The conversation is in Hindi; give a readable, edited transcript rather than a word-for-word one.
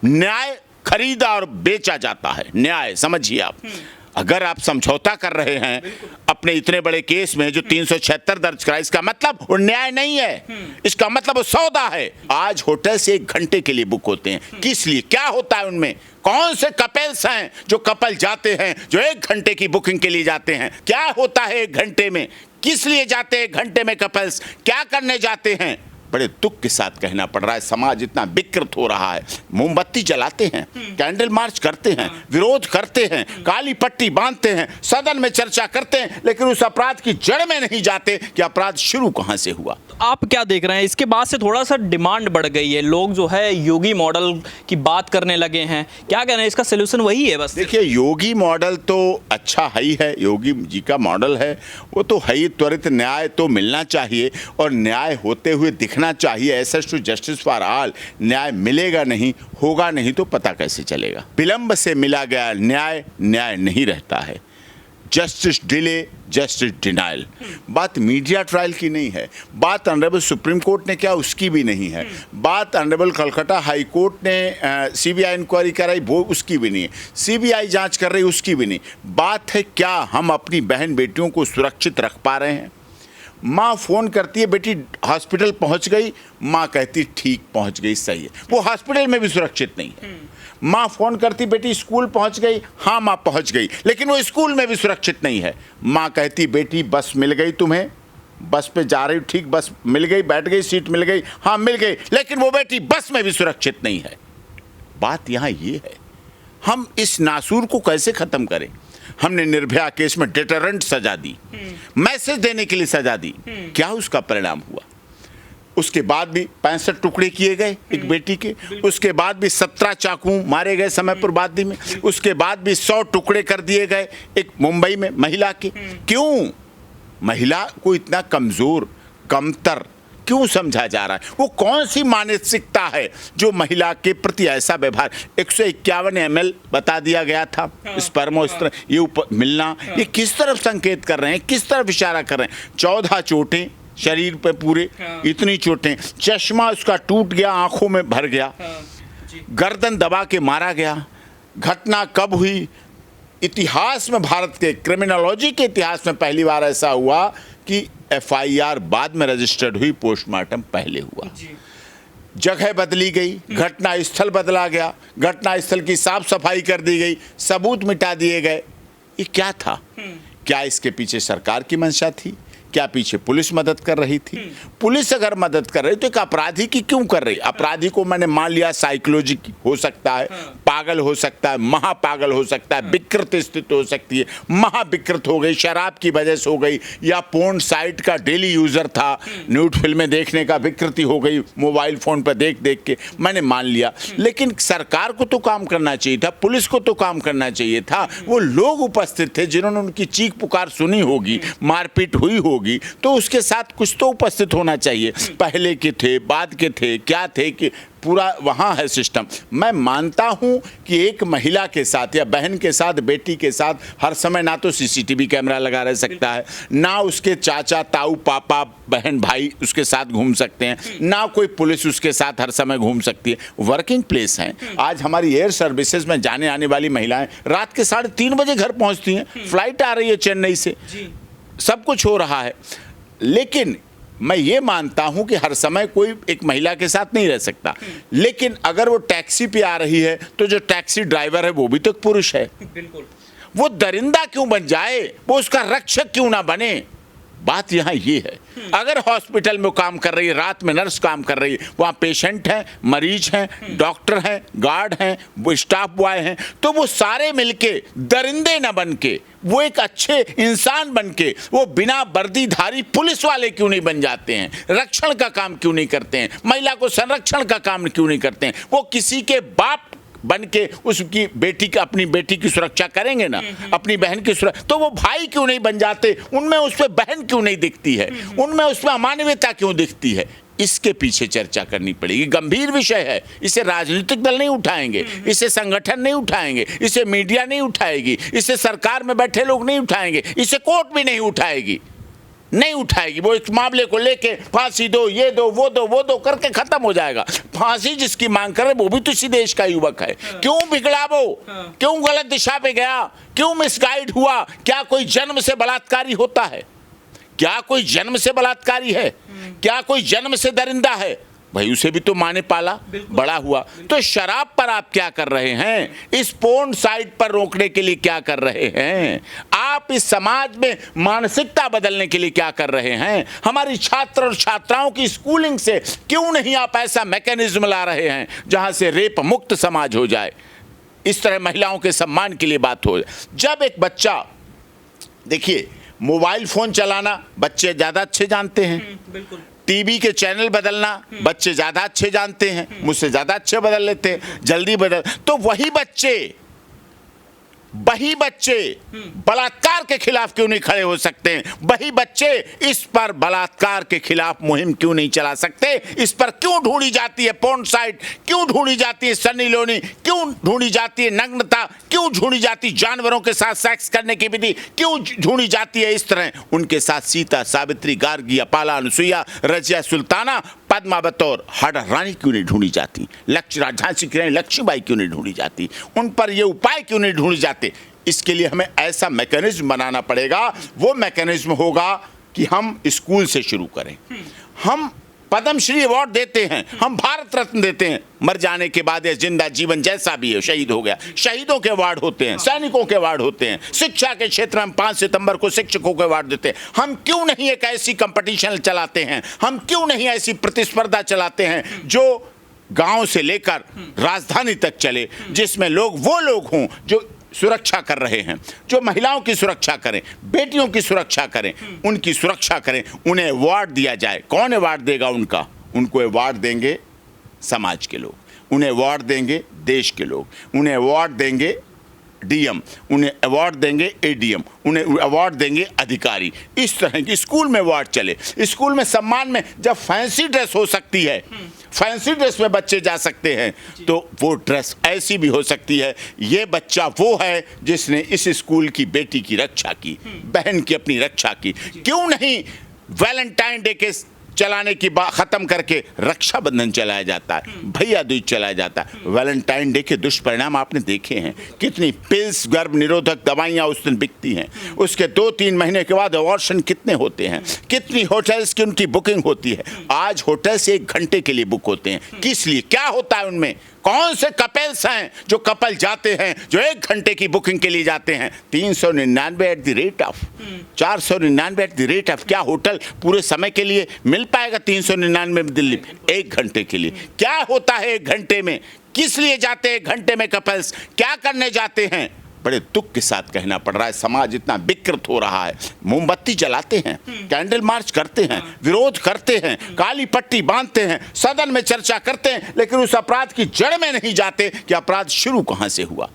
न्याय खरीदा और बेचा जाता है। न्याय समझिए आप, अगर आप समझौता कर रहे हैं अपने इतने बड़े केस में जो 376 दर्ज करा, इसका मतलब वो न्याय नहीं है, इसका मतलब वो सौदा है। आज होटल से 1 घंटे के लिए बुक होते हैं, किस लिए, क्या होता है उनमें? कौन से कपल्स हैं जो कपल जाते हैं, जो 1 घंटे की बुकिंग के लिए जाते हैं? क्या होता है 1 घंटे में? किस लिए जाते हैं 1 घंटे में कपल्स? क्या करने जाते हैं? बड़े दुख के साथ कहना पड़ रहा है, समाज इतना विकृत हो रहा है। मोमबत्ती जलाते हैं, कैंडल मार्च करते हैं, विरोध करते हैं, काली पट्टी बांधते हैं, सदन में चर्चा करते हैं, लेकिन उस अपराध की जड़ में नहीं जाते कि अपराध शुरू कहां से हुआ। तो आप क्या देख रहे हैं, इसके बाद से थोड़ा सा डिमांड बढ़ गई है, लोग जो है योगी मॉडल की बात करने लगे हैं, क्या कह रहे हैं, इसका सोल्यूशन वही है? बस देखिए, योगी मॉडल तो अच्छा ही है, योगी जी का मॉडल है वो तो है ही। त्वरित न्याय तो मिलना चाहिए और न्याय होते हुए दिखना चाहिए। Access to justice for all. न्याय मिलेगा नहीं, होगा नहीं तो पता कैसे चलेगा? विलंब से मिला गया न्याय न्याय नहीं रहता है। Justice delay, justice denial. बात मीडिया ट्रायल की नहीं है, बात ऑनरेबल सुप्रीम कोर्ट ने क्या उसकी भी नहीं है, बात ऑनरेबल कलकत्ता हाई कोर्ट ने सीबीआई इंक्वायरी कराई वो उसकी भी नहीं है, सीबीआई जांच कर रही उसकी भी नहीं। बात है क्या हम अपनी बहन बेटियों को सुरक्षित रख पा रहे हैं? माँ फोन करती है, बेटी हॉस्पिटल पहुंच गई, माँ कहती ठीक पहुंच गई, सही है, वो हॉस्पिटल में भी सुरक्षित नहीं है। माँ फोन करती, बेटी स्कूल पहुंच गई, हाँ माँ पहुंच गई, लेकिन वो स्कूल में भी सुरक्षित नहीं है। माँ कहती बेटी बस मिल गई तुम्हें, बस पे जा रही हो, ठीक बस मिल गई, बैठ गई, सीट मिल गई, हाँ मिल गई, लेकिन वो बेटी बस में भी सुरक्षित नहीं है। बात यहाँ ये है, हम इस नासूर को कैसे खत्म करें? हमने निर्भया केस में डिटरेंट सजा दी, मैसेज देने के लिए सजा दी, क्या उसका परिणाम हुआ? उसके बाद भी 65 टुकड़े किए गए एक बेटी के, उसके बाद भी 17 चाकू मारे गए समयपुर बादी में, उसके बाद भी 100 टुकड़े कर दिए गए एक मुंबई में महिला के। क्यों महिला को इतना कमजोर, कमतर क्यों समझा जा रहा है? वो कौन सी मानसिकता है जो महिला के प्रति ऐसा व्यवहार? 151 ml बता दिया गया था स्पर्म, ये मिलना, ये किस तरफ संकेत कर रहे हैं, किस तरफ इशारा कर रहे हैं? 14 चोटें शरीर पे पूरे, इतनी चोटें, चश्मा उसका टूट गया, आंखों में भर गया, गर्दन दबा के मारा गया। घटना कब हुई? इतिहास में, भारत के क्रिमिनोलॉजी के इतिहास में पहली बार ऐसा हुआ कि एफआईआर बाद में रजिस्टर्ड हुई, पोस्टमार्टम पहले हुआ। जगह बदली गई, घटना स्थल बदला गया, घटना स्थल की साफ सफाई कर दी गई, सबूत मिटा दिए गए। ये क्या था? क्या इसके पीछे सरकार की मंशा थी? क्या पीछे पुलिस मदद कर रही थी? पुलिस अगर मदद कर रही तो एक अपराधी की क्यों कर रही? अपराधी को मैंने मान लिया साइकोलॉजी हो सकता है, पागल हो सकता है, महापागल हो सकता है, विकृत स्थिति हो सकती है, महाविकृत हो गई, शराब की वजह से हो गई, या पोर्न साइट का डेली यूजर था, न्यूड फिल्में देखने का विकृति हो गई मोबाइल फोन पर देख देख के, मैंने मान लिया। लेकिन सरकार को तो काम करना चाहिए था, पुलिस को तो काम करना चाहिए था। वो लोग उपस्थित थे जिन्होंने उनकी चीख पुकार सुनी होगी, मारपीट हुई होगी, तो उसके साथ कुछ तो उपस्थित होना चाहिए। पहले के थे, बाद के थे, क्या थे कि पूरा वहाँ है सिस्टम। मैं मानता हूँ कि एक महिला के साथ या बहन के साथ, बेटी के साथ हर समय ना तो सीसीटीवी कैमरा लगा रह सकता है, ना उसके चाचा ताऊ पापा बहन भाई उसके साथ घूम सकते हैं, ना कोई पुलिस उसके साथ हर समय घूम सकती है। वर्किंग प्लेस हैं। आज हमारी एयर सर्विसेज में जाने आने वाली महिलाएं रात के 3:30 बजे घर पहुँचती हैं, फ्लाइट आ रही है चेन्नई से, सब कुछ हो रहा है। लेकिन मैं ये मानता हूं कि हर समय कोई एक महिला के साथ नहीं रह सकता, लेकिन अगर वो टैक्सी पे आ रही है तो जो टैक्सी ड्राइवर है वो भी तो एक पुरुष है। बिल्कुल। वो दरिंदा क्यों बन जाए? वो उसका रक्षक क्यों ना बने? बात यहाँ ये है। अगर हॉस्पिटल में काम कर रही है, रात में नर्स काम कर रही है, वहाँ पेशेंट हैं, मरीज हैं, डॉक्टर हैं, गार्ड हैं, वो स्टाफ बॉय हैं, तो वो सारे मिलके दरिंदे न बन के वो एक अच्छे इंसान बन के वो बिना वर्दीधारी पुलिस वाले क्यों नहीं बन जाते हैं? रक्षण का काम क्यों नहीं करते हैं? महिला को संरक्षण का काम क्यों नहीं करते हैं? वो किसी के बाप बन के उसकी बेटी का, अपनी बेटी की सुरक्षा करेंगे ना, अपनी बहन की सुरक्षा, तो वो भाई क्यों नहीं बन जाते? उनमें उसमें बहन क्यों नहीं दिखती है? उनमें उसमें अमानवीयता क्यों दिखती है? इसके पीछे चर्चा करनी पड़ेगी। गंभीर विषय है, इसे राजनीतिक दल नहीं उठाएंगे, इसे संगठन नहीं उठाएंगे, इसे मीडिया नहीं उठाएगी, इसे सरकार में बैठे लोग नहीं उठाएंगे, इसे कोर्ट भी नहीं उठाएगी। नहीं उठाएगी। वो इस मामले को लेके फांसी दो, ये दो, वो दो करके खत्म हो जाएगा। फांसी जिसकी मांग करे वो भी तो इसी देश का युवक है। क्यों बिगड़ा वो? क्यों गलत दिशा पे गया? क्यों मिसगाइड हुआ? क्या कोई जन्म से बलात्कारी होता है? क्या कोई जन्म से बलात्कारी है? क्या कोई जन्म से दरिंदा है? भाई उसे भी तो माँ ने पाला, बड़ा हुआ। तो शराब पर आप क्या कर रहे हैं? इस पोर्न साइट पर रोकने के लिए क्या कर रहे हैं? आप इस समाज में मानसिकता बदलने के लिए क्या कर रहे हैं? हमारी छात्र और छात्राओं की स्कूलिंग से क्यों नहीं आप ऐसा मैकेनिज्म ला रहे हैं जहां से रेप मुक्त समाज हो जाए, इस तरह महिलाओं के सम्मान के लिए बात हो जाए? जब एक बच्चा, देखिए मोबाइल फोन चलाना बच्चे ज्यादा अच्छे जानते हैं, बिल्कुल। टीवी के चैनल बदलना बच्चे ज्यादा अच्छे जानते हैं, मुझसे ज्यादा अच्छे बदल लेते हैं, जल्दी बदल। तो वही बच्चे बलात्कार के खिलाफ क्यों नहीं खड़े हो सकते हैं? वही बच्चे इस पर बलात्कार के खिलाफ मुहिम क्यों नहीं चला सकते? इस पर क्यों ढूंढी जाती है पोर्न साइट? क्यों ढूंढी जाती है सन्नी लियोनी? क्यों ढूंढी जाती है नग्नता? क्यों ढूंढी जाती है जानवरों के साथ सेक्स करने की विधि? क्यों ढूंढी जाती है इस तरह? उनके साथ सीता, सावित्री, गार्गी, अपाला, अनुसुईया, रजिया सुल्ताना, पद्मावत और हाड़ा रानी क्यों नहीं ढूंढी जाती? झांसी की रानी लक्ष्मीबाई क्यों नहीं ढूंढी जाती? उन पर ये उपाय क्यों नहीं ढूंढी जाते? इसके लिए हमें ऐसा मैकेनिज्म बनाना पड़ेगा। वो मैकेनिज्म होगा कि हम स्कूल से शुरू करें। हम पद्मश्री अवार्ड देते हैं, हम भारत रत्न देते हैं, मर जाने के बाद या जिंदा जीवन जैसा भी है, शहीद हो गया, शहीदों के अवार्ड होते हैं, सैनिकों के अवार्ड होते हैं। शिक्षा के क्षेत्र में 5 सितंबर को शिक्षकों के अवार्ड देते हैं। हम क्यों नहीं एक ऐसी कंपटीशन चलाते हैं? हम क्यों नहीं ऐसी प्रतिस्पर्धा चलाते हैं जो गांव से लेकर राजधानी तक चले, जिसमें वो लोग हों जो सुरक्षा कर रहे हैं, जो महिलाओं की सुरक्षा करें, बेटियों की सुरक्षा करें, उनकी सुरक्षा करें, उन्हें अवार्ड दिया जाए। कौन अवार्ड देगा उनका? उनको अवार्ड देंगे समाज के लोग, उन्हें अवार्ड देंगे देश के लोग, उन्हें अवार्ड देंगे डीएम, उन्हें अवार्ड देंगे एडीएम, उन्हें अवार्ड देंगे अधिकारी। इस तरह की स्कूल में अवार्ड चले। स्कूल में सम्मान में जब फैंसी ड्रेस हो सकती है, फैंसी ड्रेस में बच्चे जा सकते हैं, तो वो ड्रेस ऐसी भी हो सकती है। ये बच्चा वो है जिसने इस स्कूल की बेटी की रक्षा की, बहन की अपनी रक्षा की। क्यों नहीं वैलेंटाइन डे के चलाने की बात खत्म करके रक्षाबंधन चलाया जाता है, भैया दूज चलाया जाता है? वैलेंटाइन डे के दुष्परिणाम आपने देखे हैं। कितनी पिल्स, गर्भ निरोधक दवाइयां उस दिन बिकती हैं। उसके 2-3 महीने के बाद अबॉर्शन कितने होते हैं? कितनी होटल्स की उनकी बुकिंग होती है। आज होटल्स 1 घंटे के लिए बुक होते हैं। किस लिए? क्या होता है उनमें? कौन से कपल्स हैं जो कपल जाते हैं, जो 1 घंटे की बुकिंग के लिए जाते हैं? 399 at the rate of 499 at the rate of. क्या होटल पूरे समय के लिए मिल पाएगा 399 में दिल्ली में 1 घंटे के लिए? क्या होता है 1 घंटे में? किस लिए जाते हैं 1 घंटे में कपल्स? क्या करने जाते हैं? बड़े दुख के साथ कहना पड़ रहा है, समाज इतना विकृत हो रहा है। मोमबत्ती जलाते हैं, कैंडल मार्च करते हैं, विरोध करते हैं, काली पट्टी बांधते हैं, सदन में चर्चा करते हैं, लेकिन उस अपराध की जड़ में नहीं जाते कि अपराध शुरू कहां से हुआ।